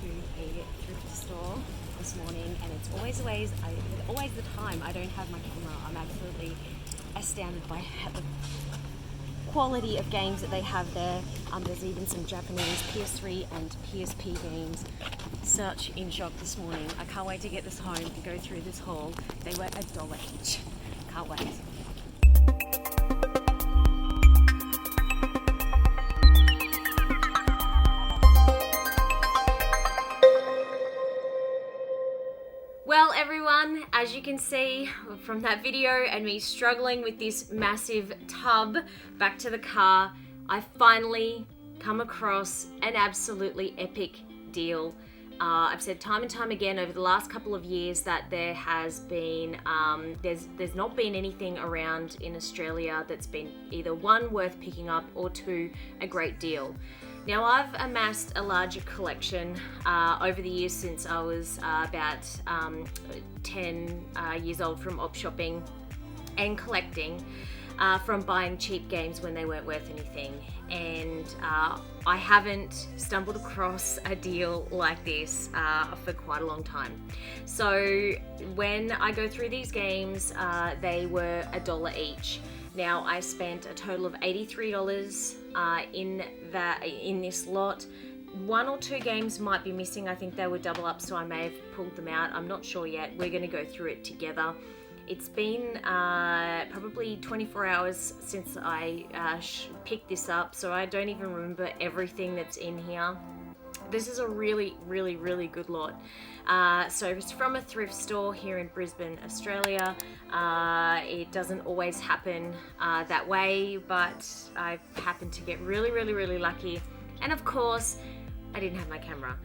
to a thrift store this morning, and it's always the time I don't have my camera. I'm absolutely astounded by the quality of games that they have there. There's even some Japanese PS3 and PSP games. Such in shock this morning. I can't wait to get this home and go through this haul. They were $1 each. Can't wait. Well everyone, as you can see from that video and me struggling with this massive tub back to the car, I finally come across an absolutely epic deal. I've said time and time again over the last couple of years that there has been, there's not been anything around in Australia that's been either one, worth picking up, or two, a great deal. Now I've amassed a larger collection over the years since I was about 10 years old from op shopping and collecting from buying cheap games when they weren't worth anything. And I haven't stumbled across a deal like this for quite a long time. So when I go through these games, they were $1 each. Now I spent a total of $83 in this lot. One or two games might be missing. I think they were double up, so I may have pulled them out. I'm not sure yet. We're going to go through it together. It's been probably 24 hours since I picked this up, so I don't even remember everything that's in here. This is a really, really, really good lot. So it's from a thrift store here in Brisbane, Australia. It doesn't always happen that way, but I've happened to get really, really, really lucky. And of course, I didn't have my camera.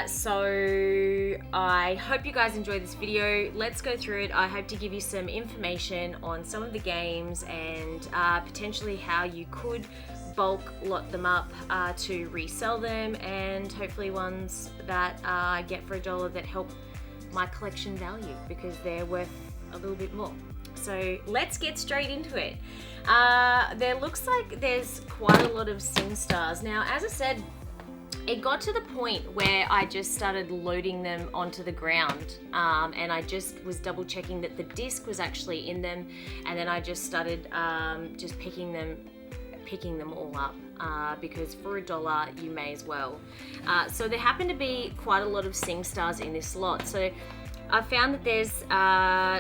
So I hope you guys enjoyed this video. Let's go through it. I hope to give you some information on some of the games and potentially how you could bulk lot them up to resell them, and hopefully ones that I get for $1 that help my collection value because they're worth a little bit more. So let's get straight into it. There looks like there's quite a lot of SingStars. Now, as I said, it got to the point where I just started loading them onto the ground, and I just was double checking that the disc was actually in them, and then I just started just picking them all up because for $1 you may as well. So there happened to be quite a lot of SingStars in this lot. So I found that there's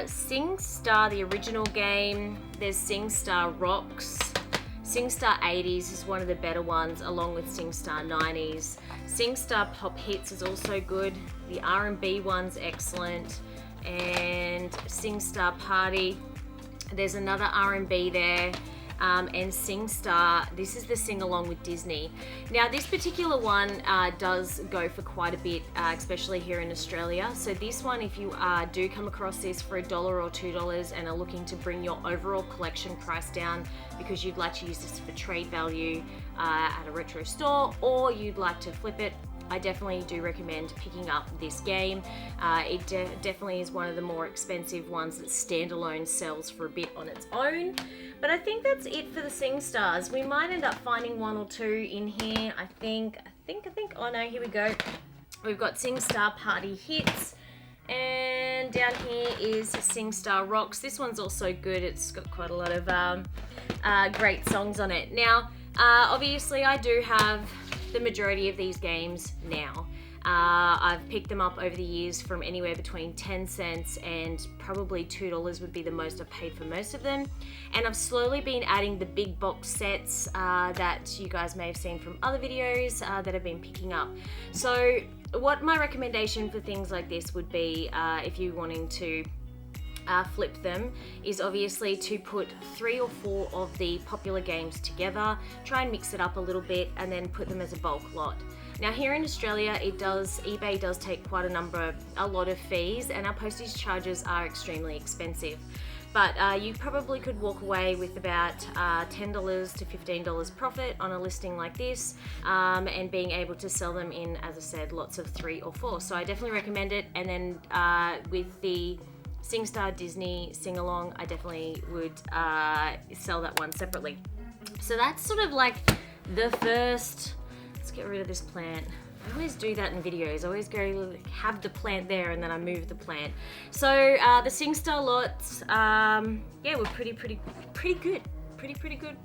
SingStar, the original game, there's SingStar Rocks, SingStar 80s is one of the better ones, along with SingStar 90s. SingStar Pop Hits is also good. The R&B one's excellent. And SingStar Party, there's another R&B there. And SingStar, this is the sing-along with Disney. Now this particular one does go for quite a bit, especially here in Australia. So this one, if you do come across this for $1 or $2 and are looking to bring your overall collection price down because you'd like to use this for trade value at a retro store, or you'd like to flip it, I definitely do recommend picking up this game. It definitely is one of the more expensive ones that standalone sells for a bit on its own. But I think that's it for the SingStars. We might end up finding one or two in here. I think, oh no, here we go. We've got SingStar Party Hits, and down here is SingStar Rocks. This one's also good. It's got quite a lot of great songs on it. Now, obviously I do have the majority of these games now. I've picked them up over the years from anywhere between 10 cents and probably $2 would be the most I've paid for most of them. And I've slowly been adding the big box sets that you guys may have seen from other videos that I've been picking up. So what my recommendation for things like this would be, if you're wanting to flip them, is obviously to put 3 or 4 of the popular games together, try and mix it up a little bit, and then put them as a bulk lot. Now here in Australia, eBay does take quite a lot of fees, and our postage charges are extremely expensive. But you probably could walk away with about $10 to $15 profit on a listing like this, and being able to sell them in, as I said, lots of 3 or 4. So I definitely recommend it. And then with the SingStar Disney sing-along, I definitely would sell that one separately. So that's sort of like the first, let's get rid of this plant. I always do that in videos. I always go have the plant there and then I move the plant. So the SingStar lots, yeah, were pretty good. Pretty good.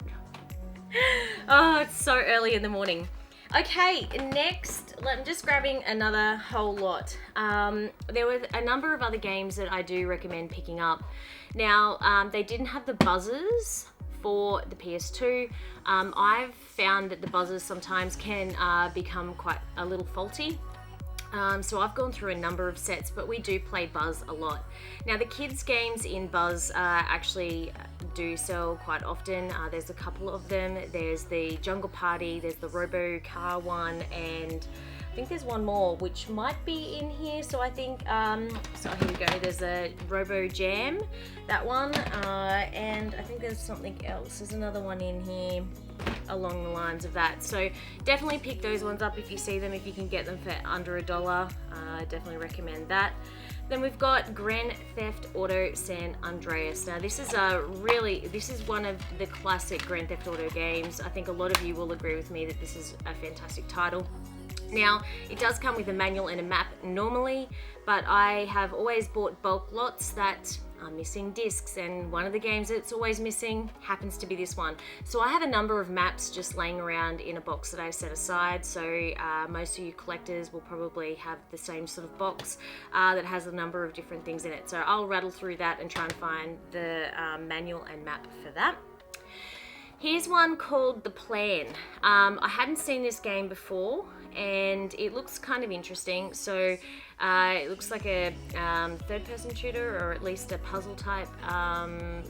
Oh, it's so early in the morning. Okay, next, I'm just grabbing another whole lot. There were a number of other games that I do recommend picking up. Now, they didn't have the buzzers for the PS2. I've found that the buzzers sometimes can become quite a little faulty. So I've gone through a number of sets, but we do play Buzz a lot. Now the kids games in Buzz actually do sell quite often. There's a couple of them. There's the Jungle Party, there's the Robo Car one, and I think there's one more which might be in here. So I think, so here we go. There's a Robo Jam, that one, and I think there's something else. There's another one in here along the lines of that. So definitely pick those ones up if you see them, if you can get them for under $1. I definitely recommend that. Then we've got Grand Theft Auto San Andreas. Now this is one of the classic Grand Theft Auto games. I think a lot of you will agree with me that this is a fantastic title. Now, it does come with a manual and a map normally, but I have always bought bulk lots that are missing discs, and one of the games that's always missing happens to be this one. So I have a number of maps just laying around in a box that I've set aside, so most of you collectors will probably have the same sort of box that has a number of different things in it. So I'll rattle through that and try and find the manual and map for that. Here's one called The Plan. I hadn't seen this game before, and it looks kind of interesting. So it looks like a third-person shooter, or at least a puzzle type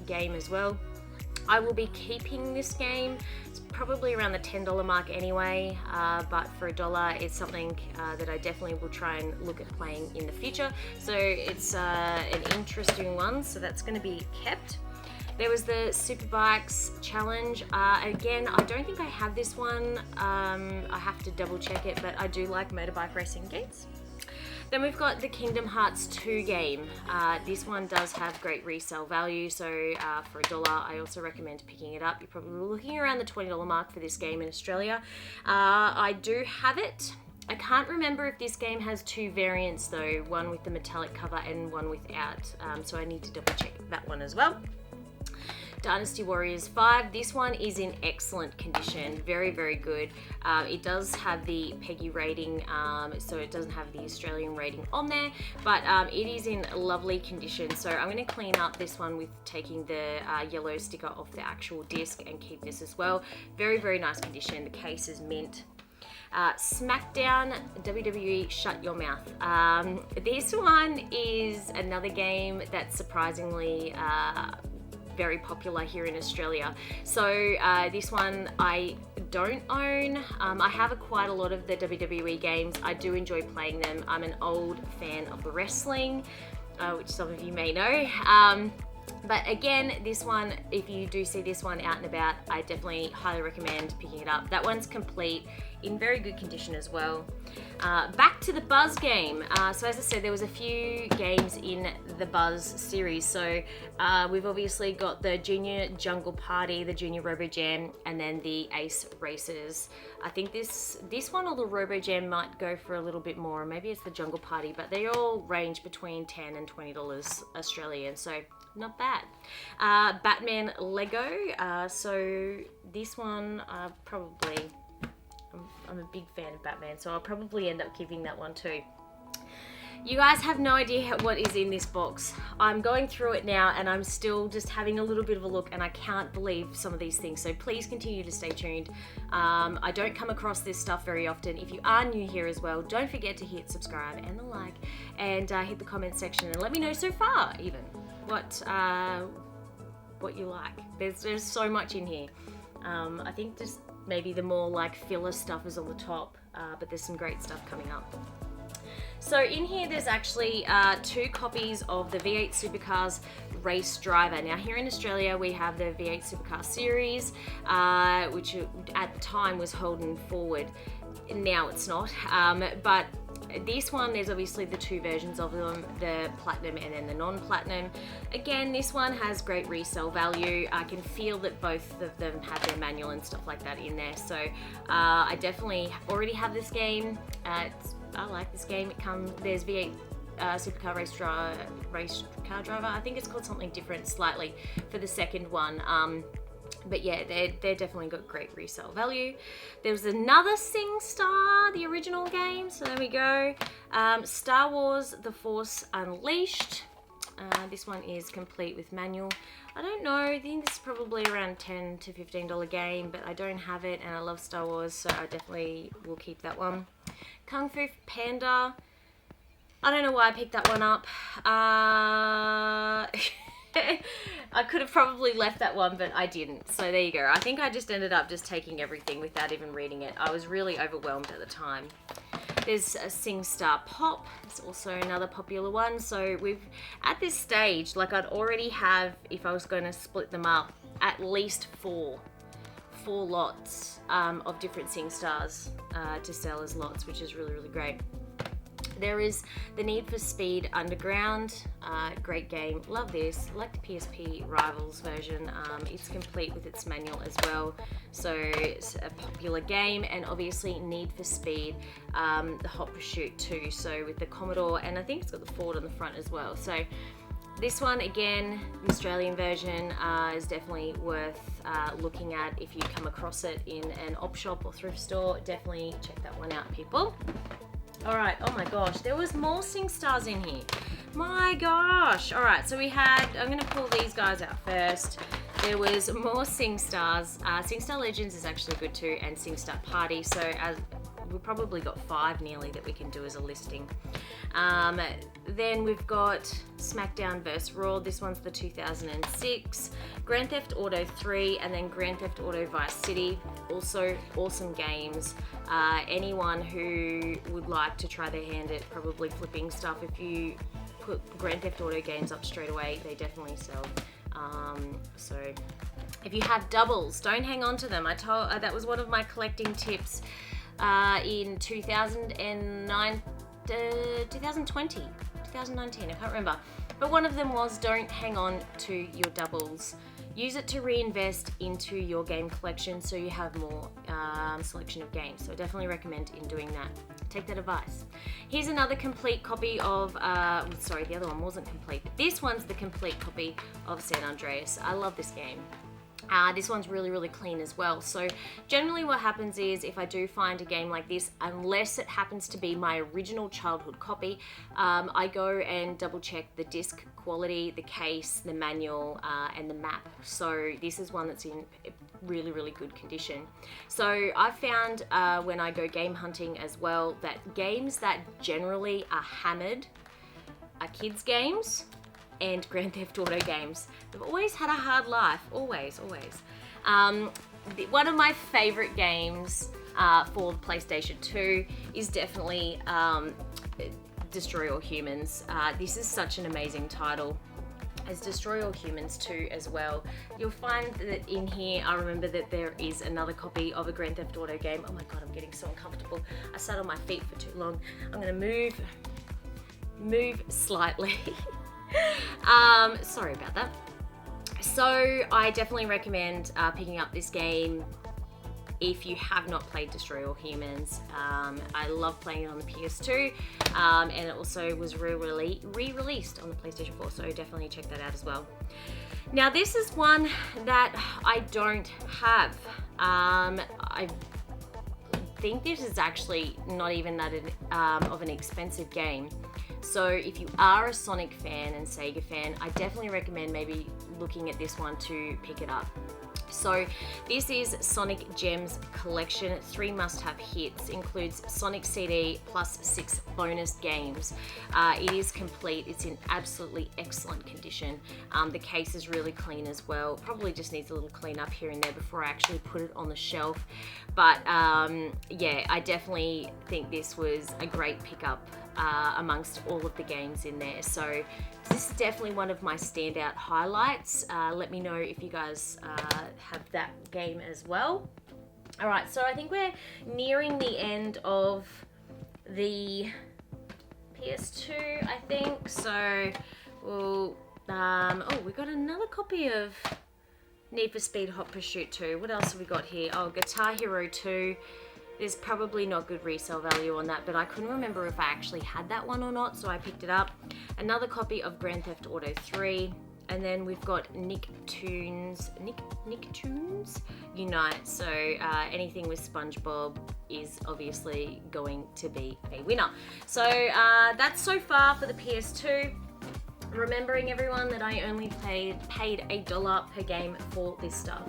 game as well. I will be keeping this game. It's probably around the $10 mark anyway, but for $1 it's something that I definitely will try and look at playing in the future. So it's an interesting one, so that's going to be kept. There was the Superbikes Challenge. Again, I don't think I have this one. I have to double check it, but I do like motorbike racing games. Then we've got the Kingdom Hearts 2 game. This one does have great resale value, so for $1, I also recommend picking it up. You're probably looking around the $20 mark for this game in Australia. I do have it. I can't remember if this game has two variants though, one with the metallic cover and one without, so I need to double check that one as well. Dynasty Warriors 5. This one is in excellent condition, very, very good. It does have the PEGI rating, so it doesn't have the Australian rating on there, but it is in lovely condition. So I'm going to clean up this one with taking the yellow sticker off the actual disc and keep this as well. Very, very nice condition. The case is mint. SmackDown WWE Shut Your Mouth. This one is another game that's surprisingly very popular here in Australia. So this one I don't own. I have quite a lot of the WWE games. I do enjoy playing them. I'm an old fan of the wrestling, which some of you may know. But again, this one, if you do see this one out and about, I definitely highly recommend picking it up. That one's complete, in very good condition as well. Back to the Buzz game. So as I said, there was a few games in the Buzz series. So we've obviously got the Junior Jungle Party, the Junior Robo Jam, and then the Ace Racers. I think this one or the Robo Jam might go for a little bit more, or maybe it's the Jungle Party, but they all range between $10 and $20 Australian, so not bad. Batman Lego. So this one, I'm a big fan of Batman, so I'll probably end up keeping that one too. You guys have no idea what is in this box. I'm going through it now and I'm still just having a little bit of a look, and I can't believe some of these things, so please continue to stay tuned. I don't come across this stuff very often. If you are new here as well, don't forget to hit subscribe and the like, and hit the comment section and let me know so far even what you like. There's so much in here. I think just maybe the more like filler stuff is on the top, but there's some great stuff coming up. So in here there's actually 2 copies of the V8 Supercars Race Driver. Now here in Australia we have the V8 Supercar Series, which at the time was Holden Forward. Now it's not, but This one, there's obviously the two versions of them, the platinum and then the non-platinum. Again, this one has great resale value. I can feel that both of them have their manual and stuff like that in there. So I definitely already have this game. I like this game. There's V8 supercar race car driver. I think it's called something different slightly for the second one. But yeah, they're definitely got great resale value. There was another SingStar, the original game. So there we go. Star Wars: The Force Unleashed. This one is complete with manual. I don't know, I think this is probably around $10 to $15 game, but I don't have it and I love Star Wars, so I definitely will keep that one. Kung Fu Panda. I don't know why I picked that one up. I could have probably left that one, but I didn't. So there you go. I think I just ended up just taking everything without even reading it. I was really overwhelmed at the time. There's a SingStar Pop. It's also another popular one. So at this stage, like I'd already have, if I was going to split them up, at least four lots of different SingStars to sell as lots, which is really, really great. There is the Need for Speed Underground, great game, love this, like the PSP Rivals version. It's complete with its manual as well, so it's a popular game. And obviously Need for Speed, the Hot Pursuit 2, so with the Commodore, and I think it's got the Ford on the front as well. So this one, again, the Australian version, is definitely worth looking at. If you come across it in an op shop or thrift store, definitely check that one out, people. Alright, oh my gosh, there was more SingStars in here. My gosh. Alright, so we had, I'm going to pull these guys out first. There was more SingStars. SingStar Legends is actually good too, and SingStar Party. So we've probably got 5 nearly that we can do as a listing. Then we've got SmackDown vs. Raw. This one's the 2006. Grand Theft Auto 3, and then Grand Theft Auto Vice City. Also awesome games. Anyone who would like to try their hand at probably flipping stuff, if you put Grand Theft Auto games up straight away, they definitely sell. So if you have doubles, don't hang on to them. That was one of my collecting tips in 2009, 2020, 2019, I can't remember. But one of them was, don't hang on to your doubles. Use it to reinvest into your game collection so you have more selection of games. So I definitely recommend in doing that. Take that advice. Here's another complete copy of, sorry, the other one wasn't complete, but this one's the complete copy of San Andreas. I love this game. This one's really, really clean as well. So generally what happens is, if I do find a game like this, unless it happens to be my original childhood copy, I go and double check the disc quality, the case, the manual, and the map. So this is one that's in really, really good condition. So I found when I go game hunting as well, that games that generally are hammered are kids games and Grand Theft Auto games. They've always had a hard life, always. One of my favorite games for the PlayStation 2 is definitely Destroy All Humans. This is such an amazing title. As Destroy All Humans 2 as well. You'll find that in here, I remember that there is another copy of a Grand Theft Auto game. Oh my god, I'm getting so uncomfortable. I sat on my feet for too long. I'm gonna move slightly. Sorry about that. So I definitely recommend picking up this game if you have not played Destroy All Humans. I love playing it on the PS2, and it also was re-released on the PlayStation 4, so definitely check that out as well. Now this is one that I don't have. I think this is actually not even that of an expensive game. So if you are a Sonic fan and Sega fan, I definitely recommend maybe looking at this one to pick it up. So this is Sonic Gems Collection, 3 must-have hits, includes Sonic CD plus 6 bonus games. It is complete, it's in absolutely excellent condition. The case is really clean as well. Probably just needs a little clean up here and there before I actually put it on the shelf. But yeah, I definitely think this was a great pickup amongst all of the games in there. So this is definitely one of my standout highlights. Let me know if you guys have that game as well. All right, so I think we're nearing the end of the PS2, I think. So we'll, oh, we got another copy of Need for Speed Hot Pursuit 2. What else have we got here? Oh, Guitar Hero 2. There's probably not good resale value on that, but I couldn't remember if I actually had that one or not, so I picked it up. Another copy of Grand Theft Auto 3. And then we've got Nicktoons Unite. So anything with SpongeBob is obviously going to be a winner. So that's so far for the PS2. Remembering everyone that I only paid $1 per game for this stuff.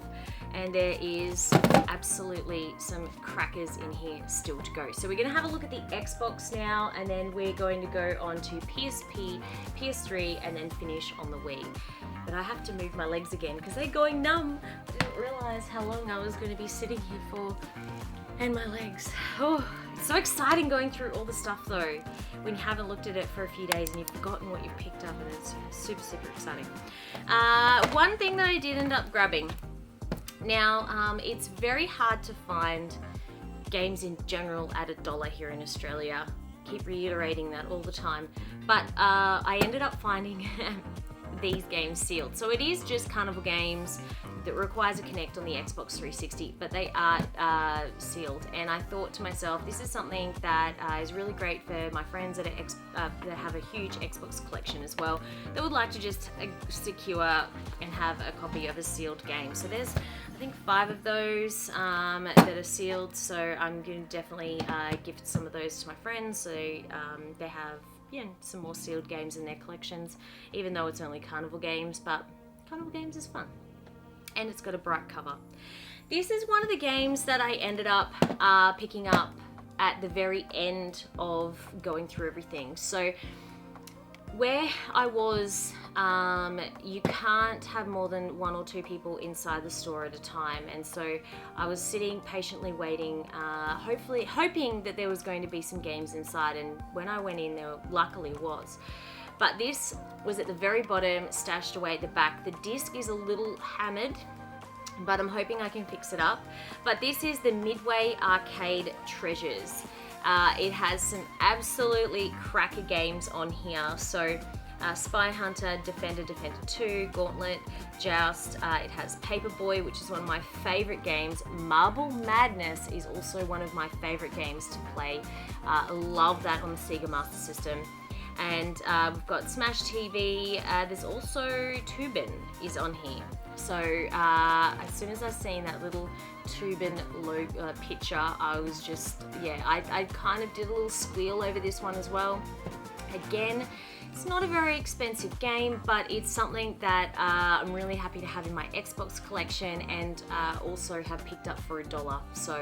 And there is absolutely some crackers in here still to go. So we're going to have a look at the Xbox now, and then we're going to go on to PSP, PS3, and then finish on the Wii. But I have to move my legs again because they're going numb. I didn't realize how long I was going to be sitting here for. And my legs. Oh, it's so exciting going through all the stuff though, when you haven't looked at it for a few days and you've forgotten what you've picked up, and it's super, super exciting. One thing that I did end up grabbing. Now, it's very hard to find games in general at $1 here in Australia. Keep reiterating that all the time. But I ended up finding these games sealed. So it is just Carnival Games that requires a Kinect on the Xbox 360, but they are sealed. And I thought to myself, this is something that is really great for my friends that have a huge Xbox collection as well, that would like to just secure and have a copy of a sealed game. So there's, I think, 5 of those that are sealed. So I'm going to definitely gift some of those to my friends, so they have some more sealed games in their collections, even though it's only Carnival Games, but Carnival Games is fun. And it's got a bright cover. This is one of the games that I ended up picking up at the very end of going through everything. So where I was, you can't have more than 1 or 2 people inside the store at a time, and so I was sitting patiently waiting, hoping that there was going to be some games inside, and when I went in, there luckily was. But this was at the very bottom, stashed away at the back. The disc is a little hammered, but I'm hoping I can fix it up. But this is the Midway Arcade Treasures. It has some absolutely cracker games on here. So Spy Hunter, Defender 2, Gauntlet, Joust. It has Paperboy, which is one of my favorite games. Marble Madness is also one of my favorite games to play. I love that on the Sega Master System. And we've got Smash TV. There's also Toobin is on here. So as soon as I seen that little Toobin picture, I was just, I kind of did a little squeal over this one as well. Again, it's not a very expensive game, but it's something that I'm really happy to have in my Xbox collection, and also have picked up for $1. So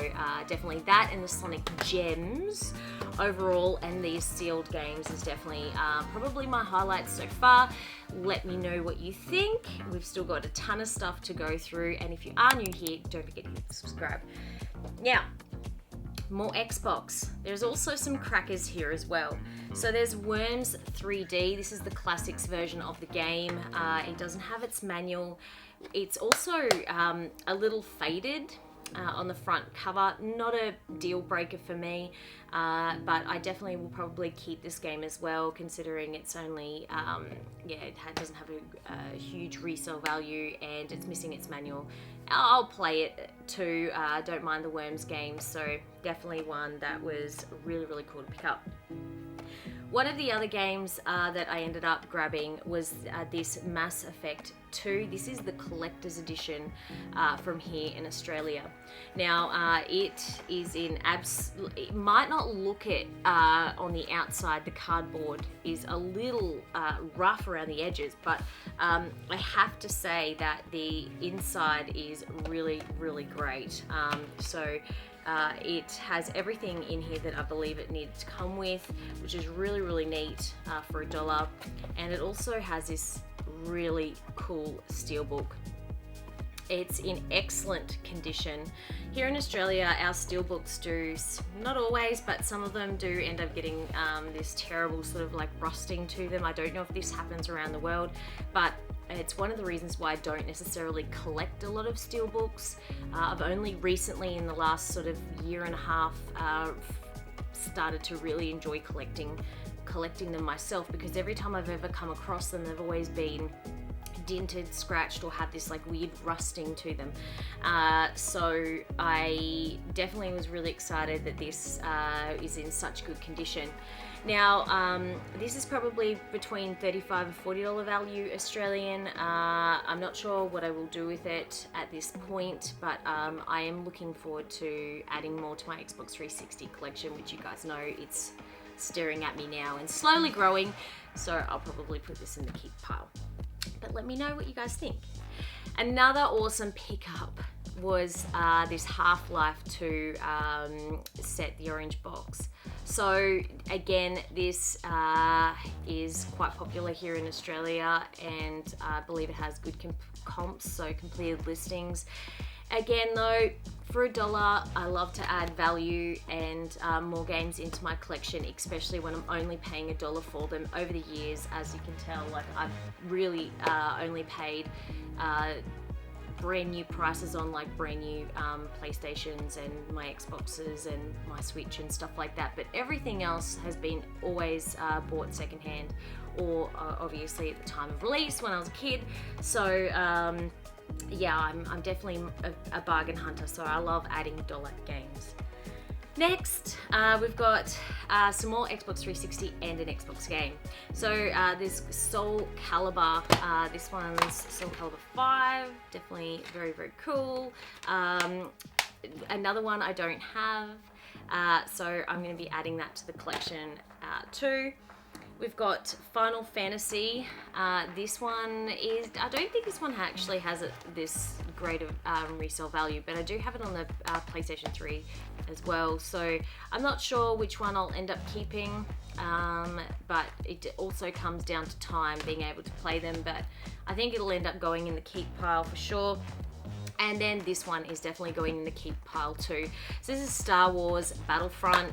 definitely that, and the Sonic Gems overall, and these sealed games is definitely probably my highlights so far. Let me know what you think. We've still got a ton of stuff to go through, and if you are new here, don't forget to hit subscribe. Now, more Xbox. There's also some crackers here as well. So there's Worms 3D. This is the classics version of the game. It doesn't have its manual. It's also a little faded on the front cover. Not a deal breaker for me, but I definitely will probably keep this game as well, considering it's only, it doesn't have a huge resale value, and it's missing its manual. I'll play it too. Don't mind the Worms games, so definitely one that was really, really cool to pick up. One of the other games that I ended up grabbing was this Mass Effect 2. This is the collector's edition from here in Australia. Now, it is in it might not look it on the outside. The cardboard is a little rough around the edges, but I have to say that the inside is really, really great. It has everything in here that I believe it needed to come with, which is really, really neat for $1. And it also has this really cool steelbook. It's in excellent condition. Here in Australia, our steelbooks do, not always, but some of them do end up getting this terrible sort of like rusting to them. I don't know if this happens around the world, but it's one of the reasons why I don't necessarily collect a lot of steelbooks. I've only recently, in the last sort of year and a half, started to really enjoy collecting collecting them myself, because every time I've ever come across them, they've always been dented, scratched, or had this like weird rusting to them. So I definitely was really excited that this is in such good condition. Now, this is probably between $35 and $40 value Australian. I'm not sure what I will do with it at this point, but I am looking forward to adding more to my Xbox 360 collection, which you guys know it's staring at me now and slowly growing. So I'll probably put this in the keep pile. But let me know what you guys think. Another awesome pickup was this Half-Life 2 set, the orange box. So again, this is quite popular here in Australia, and I believe it has good comps, so completed listings. Again though, for $1, I love to add value and more games into my collection, especially when I'm only paying $1 for them. Over the years, as you can tell, like I've really only paid brand new prices on like brand new PlayStations and my Xboxes and my Switch and stuff like that, but everything else has been always bought secondhand, or obviously at the time of release when I was a kid. So yeah, I'm definitely a bargain hunter, so I love adding $1 games. Next, we've got some more Xbox 360 and an Xbox game. So there's Soul Calibur. This one's Soul Calibur 5. Definitely very, very cool. Another one I don't have, so I'm going to be adding that to the collection too. We've got Final Fantasy. This one is, I don't think this one actually has this great of resale value, but I do have it on the PlayStation 3 as well. So I'm not sure which one I'll end up keeping, but it also comes down to time, being able to play them, but I think it'll end up going in the keep pile for sure. And then this one is definitely going in the keep pile too. So this is Star Wars Battlefront.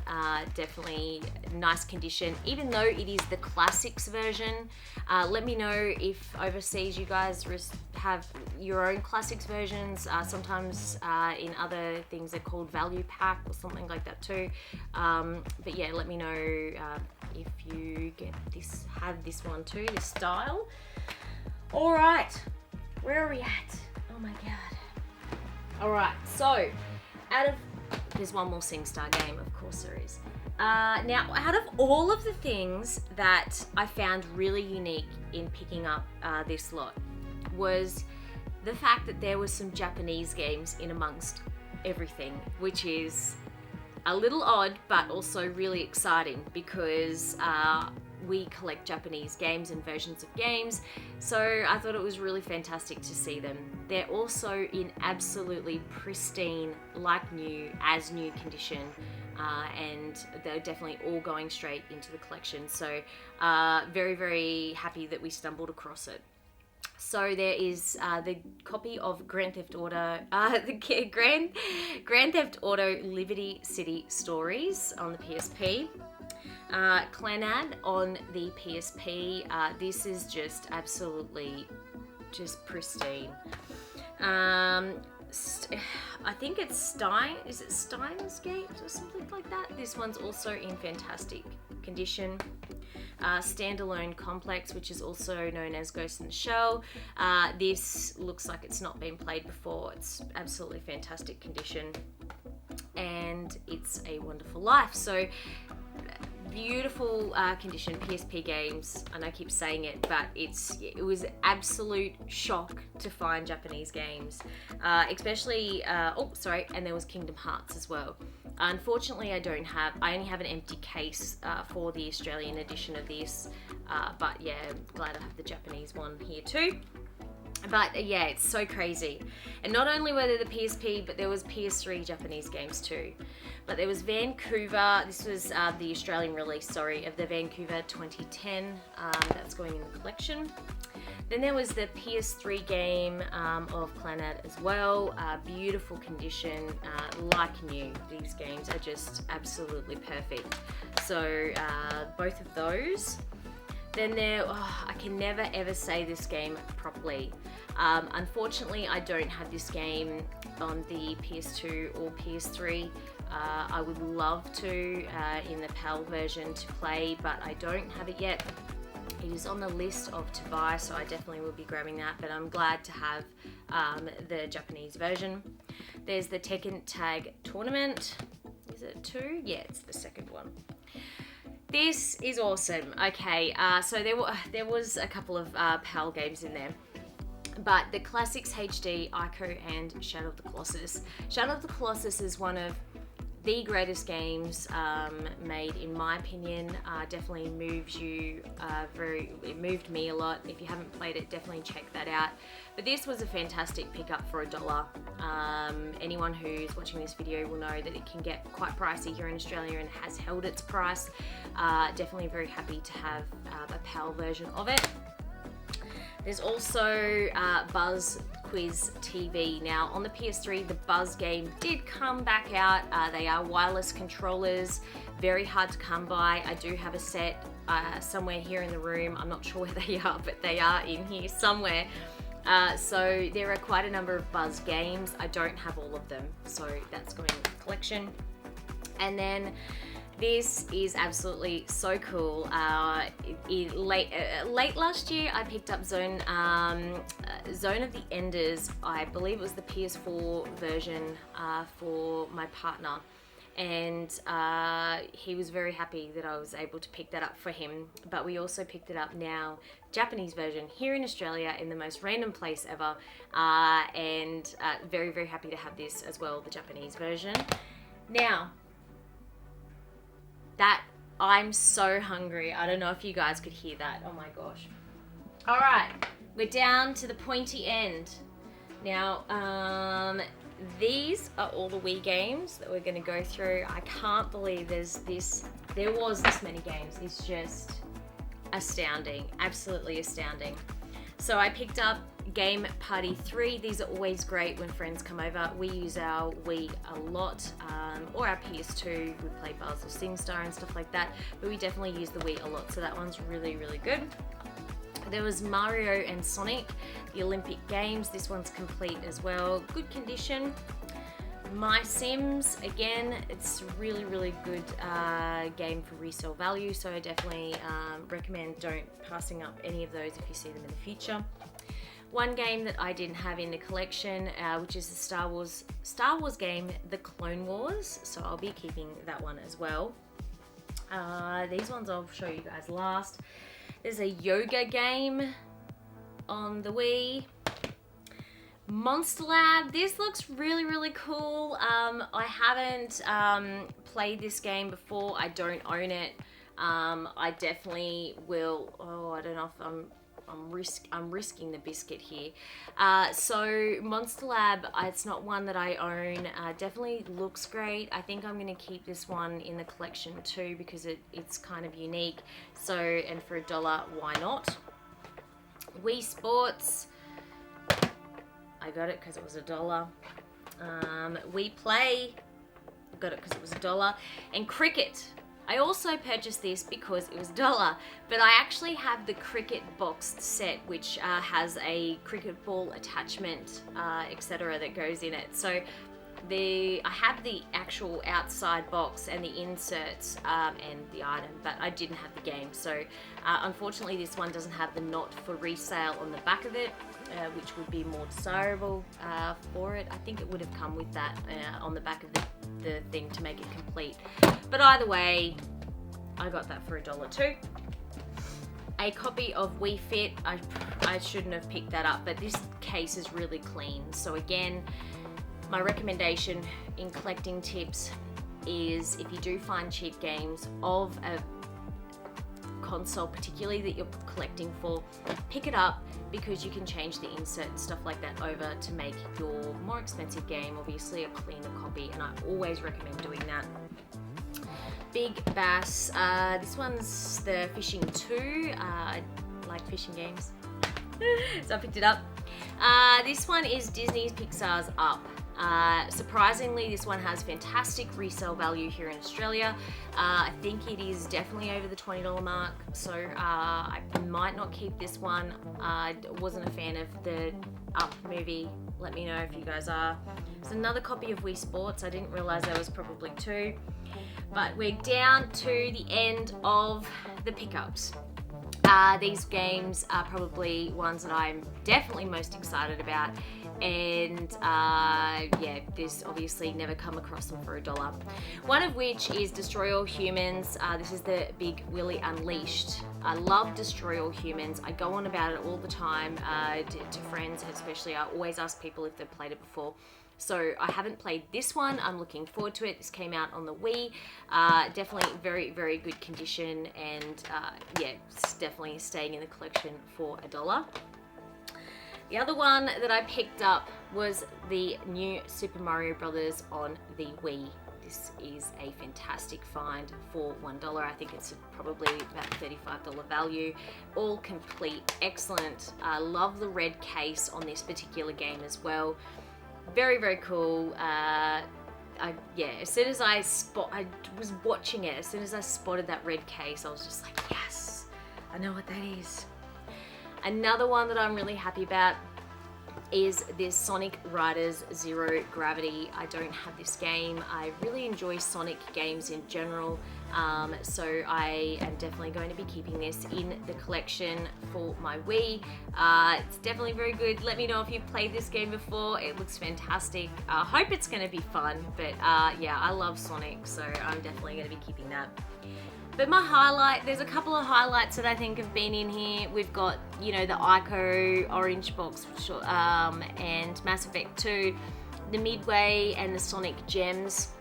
Definitely nice condition, even though it is the classics version. Let me know if overseas you guys have your own classics versions. Sometimes in other things they're called value pack or something like that too. But yeah, let me know if you have this one too, this style. All right, where are we at? Oh my god. Alright, so there's one more SingStar game, of course there is. Now, out of all of the things that I found really unique in picking up this lot was the fact that there were some Japanese games in amongst everything, which is a little odd, but also really exciting because we collect Japanese games and versions of games, so I thought it was really fantastic to see them. They're also in absolutely pristine, like new, as new condition, and they're definitely all going straight into the collection, so very, very happy that we stumbled across it. So there is the copy of Grand Theft Auto, Grand Theft Auto Liberty City Stories on the PSP. Clannad on the PSP. This is just absolutely just pristine. I think it's Steins Gate or something like that? This one's also in fantastic condition. Standalone Complex, which is also known as Ghost in the Shell. This looks like it's not been played before. It's absolutely fantastic condition, and it's a wonderful life. So beautiful condition PSP games. I know I keep saying it, but it was absolute shock to find Japanese games, especially and there was Kingdom Hearts as well. Unfortunately, I only have an empty case for the Australian edition of this, but yeah, I'm glad I have the Japanese one here too. But yeah, it's so crazy. And not only were there the PSP, but there was PS3 Japanese games too. But there was Vancouver, this was the Australian release, of the Vancouver 2010. That's going in the collection. Then there was the PS3 game of Clannad as well. Beautiful condition, like new. These games are just absolutely perfect. So both of those. Then I can never ever say this game properly. Unfortunately, I don't have this game on the PS2 or PS3. I would love to in the PAL version to play, but I don't have it yet. It is on the list of to buy, so I definitely will be grabbing that, but I'm glad to have the Japanese version. There's the Tekken Tag Tournament. Is it 2? Yeah, it's the second one. This is awesome. Okay, so there was a couple of PAL games in there, but the Classics HD, Ico, and Shadow of the Colossus. Shadow of the Colossus is one of the greatest games made, in my opinion. Definitely moves you it moved me a lot. If you haven't played it, definitely check that out. But this was a fantastic pickup for $1. Anyone who's watching this video will know that it can get quite pricey here in Australia and has held its price. Definitely very happy to have a PAL version of it. There's also Buzz Quiz TV. Now on the PS3, the Buzz game did come back out. They are wireless controllers, very hard to come by. I do have a set somewhere here in the room. I'm not sure where they are, but they are in here somewhere. So there are quite a number of Buzz games. I don't have all of them, so that's going in the collection. And then this is absolutely so cool. Late last year, I picked up Zone of the Enders. I believe it was the PS4 version for my partner, and he was very happy that I was able to pick that up for him. But we also picked it up now, Japanese version, here in Australia in the most random place ever, and very, very happy to have this as well, the Japanese version. Now, that I'm so hungry. I don't know if you guys could hear that. Oh my gosh. All right, we're down to the pointy end. Now, these are all the Wii games that we're gonna go through. I can't believe there was this many games. It's just astounding, absolutely astounding. So I picked up Game Party 3. These are always great when friends come over. We use our Wii a lot, or our PS2. We play Buzz or SingStar and stuff like that, but we definitely use the Wii a lot, so that one's really, really good. There was Mario and Sonic, the Olympic Games. This one's complete as well. Good condition. My Sims, again, it's really, really good game for resale value, so I definitely recommend don't passing up any of those if you see them in the future. One game that I didn't have in the collection, which is the Star Wars game, The Clone Wars, so I'll be keeping that one as well. These ones I'll show you guys last. There's a yoga game on the Wii. Monster Lab, this looks really, really cool. I haven't played this game before. I don't own it. I definitely will. Oh, I don't know if I'm risking the biscuit here. So Monster Lab, it's not one that I own. Definitely looks great. I think I'm gonna keep this one in the collection too because it's kind of unique. So, and for $1, why not? Wii Sports, I got it because it was $1. Wii Play, got it because it was $1. And Cricket, I also purchased this because it was $1, but I actually have the Cricket boxed set, which has a cricket ball attachment, etc. that goes in it. So I have the actual outside box and the inserts and the item, but I didn't have the game. So unfortunately this one doesn't have the not for resale on the back of it, which would be more desirable for it. I think it would have come with that on the back of the thing to make it complete. But either way, I got that for $1 too. A copy of Wii Fit, I shouldn't have picked that up, but this case is really clean. So again, my recommendation in collecting tips is if you do find cheap games of a console particularly that you're collecting for, pick it up because you can change the insert and stuff like that over to make your more expensive game obviously a cleaner copy, and I always recommend doing that. Big Bass, this one's the Fishing 2, I like fishing games, so I picked it up. This one is Disney's Pixar's Up. Surprisingly, this one has fantastic resale value here in Australia. I think it is definitely over the $20 mark, so I might not keep this one. I wasn't a fan of the Up movie. Let me know if you guys are. It's another copy of Wii Sports. I didn't realize there was probably two. But we're down to the end of the pickups. These games are probably ones that I'm definitely most excited about, and yeah, this obviously never come across them for $1. One of which is Destroy All Humans. This is the Big Willy Unleashed. I love Destroy All Humans. I go on about it all the time to friends, especially. I always ask people if they've played it before. So I haven't played this one. I'm looking forward to it. This came out on the Wii. Definitely very, very good condition, and yeah, it's definitely staying in the collection for $1. The other one that I picked up was the new Super Mario Brothers on the Wii. This is a fantastic find for $1. I think it's probably about $35 value. All complete, excellent. I love the red case on this particular game as well. Very, very cool. Yeah, as soon as I was watching it, as soon as I spotted that red case, I was just like, yes, I know what that is. Another one that I'm really happy about is this Sonic Riders Zero Gravity. I don't have this game. I really enjoy Sonic games in general, so I am definitely going to be keeping this in the collection for my Wii. It's definitely very good. Let me know if you've played this game before. It looks fantastic. I hope it's going to be fun, but yeah, I love Sonic, so I'm definitely going to be keeping that. But my highlight, there's a couple of highlights that I think have been in here. We've got, you know, the Ico Orange Box and Mass Effect 2, the Midway and the Sonic Gems,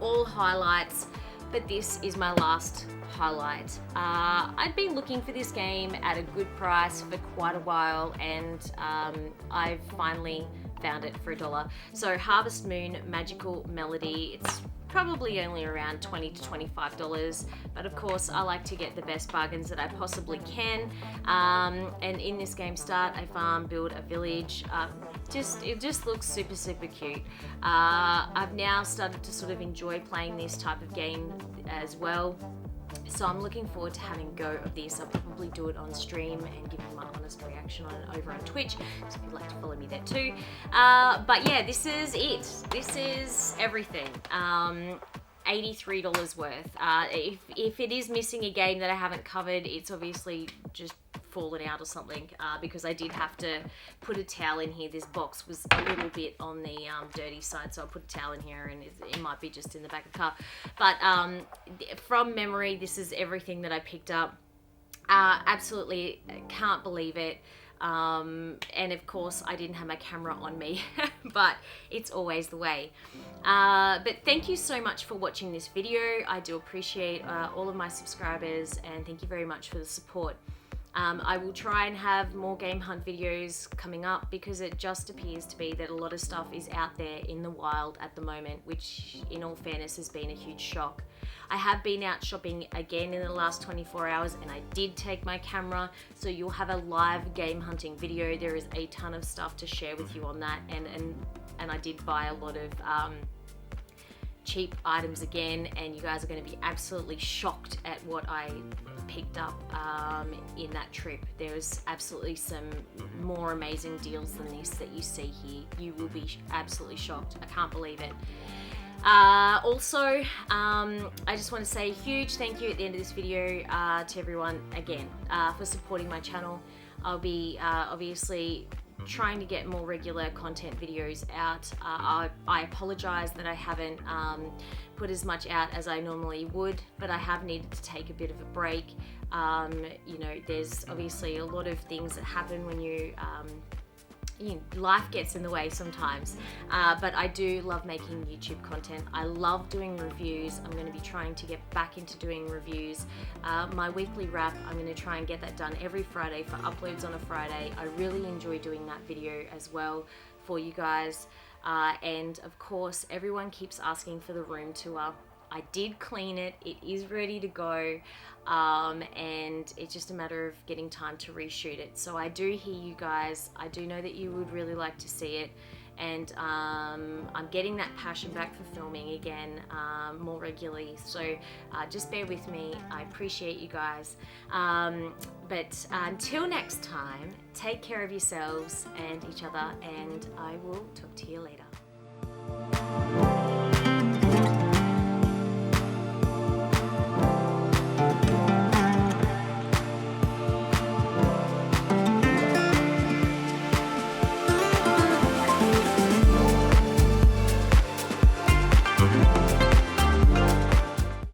all highlights, but this is my last highlight. I'd been looking for this game at a good price for quite a while, and I've finally found it for $1. So Harvest Moon Magical Melody, it's probably only around $20 to $25, but of course I like to get the best bargains that I possibly can. And in this game, start a farm, build a village. It just looks super, super cute. I've now started to sort of enjoy playing this type of game as well. So I'm looking forward to having a go of this. I'll probably do it on stream and give you my honest reaction on it over on Twitch, so if you'd like to follow me there too. But yeah, this is it. This is everything. $83 worth. If it is missing a game that I haven't covered, it's obviously just fallen out or something, because I did have to put a towel in here. This box was a little bit on the dirty side, so I put a towel in here, and it might be just in the back of the car. But from memory, this is everything that I picked up. Absolutely can't believe it. And of course I didn't have my camera on me, but it's always the way. But thank you so much for watching this video. I do appreciate all of my subscribers, and thank you very much for the support. I will try and have more game hunt videos coming up, because it just appears to be that a lot of stuff is out there in the wild at the moment, which in all fairness has been a huge shock. I have been out shopping again in the last 24 hours, and I did take my camera, so you'll have a live game hunting video. There is a ton of stuff to share with you on that, and I did buy a lot of cheap items again, and you guys are going to be absolutely shocked at what I picked up in that trip. There's absolutely some more amazing deals than this that you see here. You will be absolutely shocked. I can't believe it. Also, I just want to say a huge thank you at the end of this video to everyone again for supporting my channel. I'll be obviously trying to get more regular content videos out. I apologize that I haven't put as much out as I normally would, but I have needed to take a bit of a break. You know, there's obviously a lot of things that happen when life gets in the way sometimes, but I do love making YouTube content. I love doing reviews. I'm going to be trying to get back into doing reviews. My weekly wrap, I'm going to try and get that done every Friday for uploads on a Friday. I really enjoy doing that video as well for you guys. And of course, everyone keeps asking for the room tour. I did clean it. It is ready to go. And it's just a matter of getting time to reshoot it. So I do hear you guys. I do know that you would really like to see it. and I'm getting that passion back for filming again more regularly. So just bear with me. I appreciate you guys. But until next time, take care of yourselves and each other, and I will talk to you later.